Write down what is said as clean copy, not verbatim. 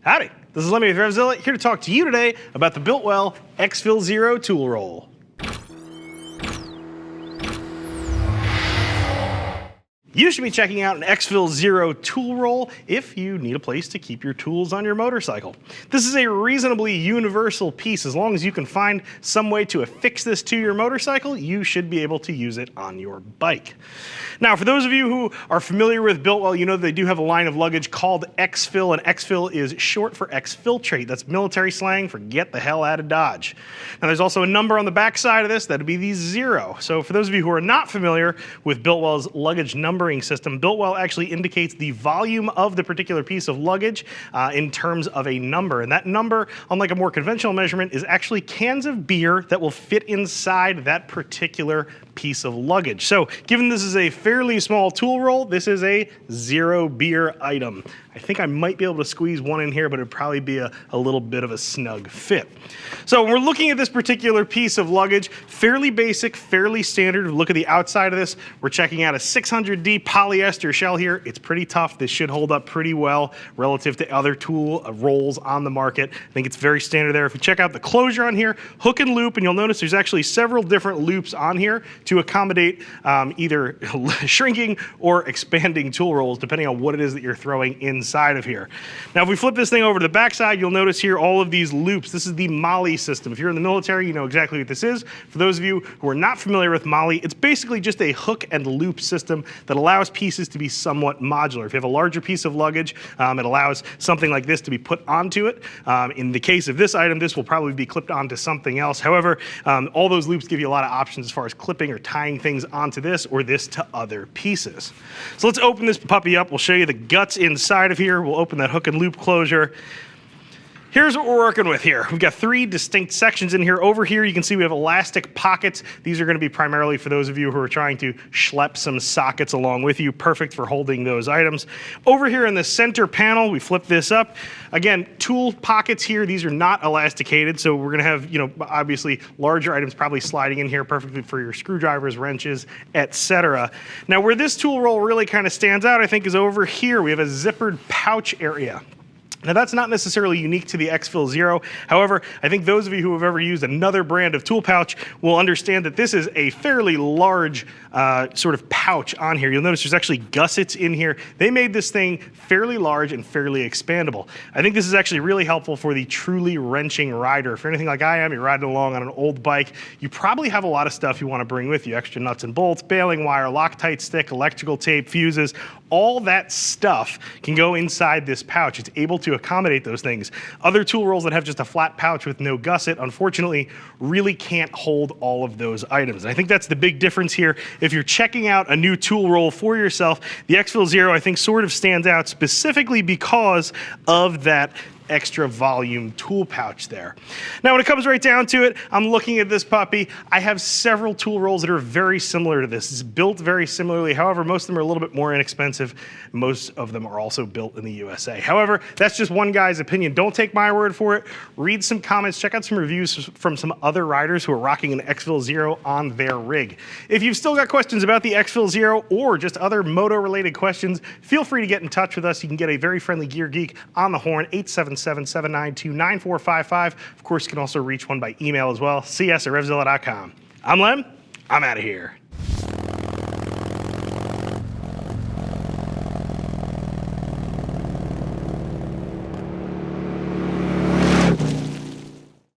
Howdy, this is Lemmy with RevZilla, here to talk to you today about the Biltwell EXFIL Zero tool roll. You should be checking out an EXFIL Zero tool roll if you need a place to keep your tools on your motorcycle. This is a reasonably universal piece. As long as you can find some way to affix this to your motorcycle, you should be able to use it on your bike. Now, for those of you who are familiar with Biltwell, you know they do have a line of luggage called EXFIL, and EXFIL is short for exfiltrate. That's military slang for get the hell out of Dodge. Now, there's also a number on the back side of this, that'd be the 0. So for those of you who are not familiar with Biltwell's luggage numbering system, Biltwell actually indicates the volume of the particular piece of luggage in terms of a number. And that number, unlike a more conventional measurement, is actually cans of beer that will fit inside that particular piece of luggage. So given this is a fairly small tool roll, this is a 0 beer item. I think I might be able to squeeze one in here, but it'd probably be a little bit of a snug fit. So when we're looking at this particular piece of luggage, fairly basic, fairly standard. Look at the outside of this. We're checking out a 600D polyester shell here. It's pretty tough. This should hold up pretty well relative to other tool rolls on the market. I think it's very standard there. If we check out the closure on here, hook and loop, and you'll notice there's actually several different loops on here to accommodate either shrinking or expanding tool rolls, depending on what it is that you're throwing inside of here. Now, if we flip this thing over to the back side, you'll notice here all of these loops. This is the Molle system. If you're in the military, you know exactly what this is. For those of you who are not familiar with Molle, it's basically just a hook and loop system that allows pieces to be somewhat modular. If you have a larger piece of luggage, it allows something like this to be put onto it. In the case of this item, this will probably be clipped onto something else. However, all those loops give you a lot of options as far as clipping or tying things onto this or this to other pieces. So let's open this puppy up. We'll show you the guts inside of here. We'll open that hook and loop closure. Here's what we're working with here. We've got 3 distinct sections in here. Over here, you can see we have elastic pockets. These are going to be primarily for those of you who are trying to schlep some sockets along with you. Perfect for holding those items. Over here in the center panel, we flip this up. Again, tool pockets here. These are not elasticated, so we're going to have, obviously larger items probably sliding in here perfectly for your screwdrivers, wrenches, etc. Now, where this tool roll really kind of stands out, I think, is over here. We have a zippered pouch area. Now, that's not necessarily unique to the EXFIL Zero. However, I think those of you who have ever used another brand of tool pouch will understand that this is a fairly large sort of pouch on here. You'll notice there's actually gussets in here. They made this thing fairly large and fairly expandable. I think this is actually really helpful for the truly wrenching rider. If you're anything like I am, you're riding along on an old bike, you probably have a lot of stuff you want to bring with you. Extra nuts and bolts, baling wire, Loctite stick, electrical tape, fuses. All that stuff can go inside this pouch. It's able to accommodate those things. Other tool rolls that have just a flat pouch with no gusset, unfortunately, really can't hold all of those items. And I think that's the big difference here. If you're checking out a new tool roll for yourself, the EXFIL Zero, I think, sort of stands out specifically because of that extra volume tool pouch there. Now, when it comes right down to it, I'm looking at this puppy. I have several tool rolls that are very similar to this. It's built very similarly. However, most of them are a little bit more inexpensive. Most of them are also built in the USA. However, that's just one guy's opinion. Don't take my word for it. Read some comments. Check out some reviews from some other riders who are rocking an EXFIL Zero on their rig. If you've still got questions about the EXFIL Zero or just other moto-related questions, feel free to get in touch with us. You can get a very friendly gear geek on the horn, 877-792-9455. Of course, you can also reach one by email as well, cs@revzilla.com. I'm Lem. I'm out of here.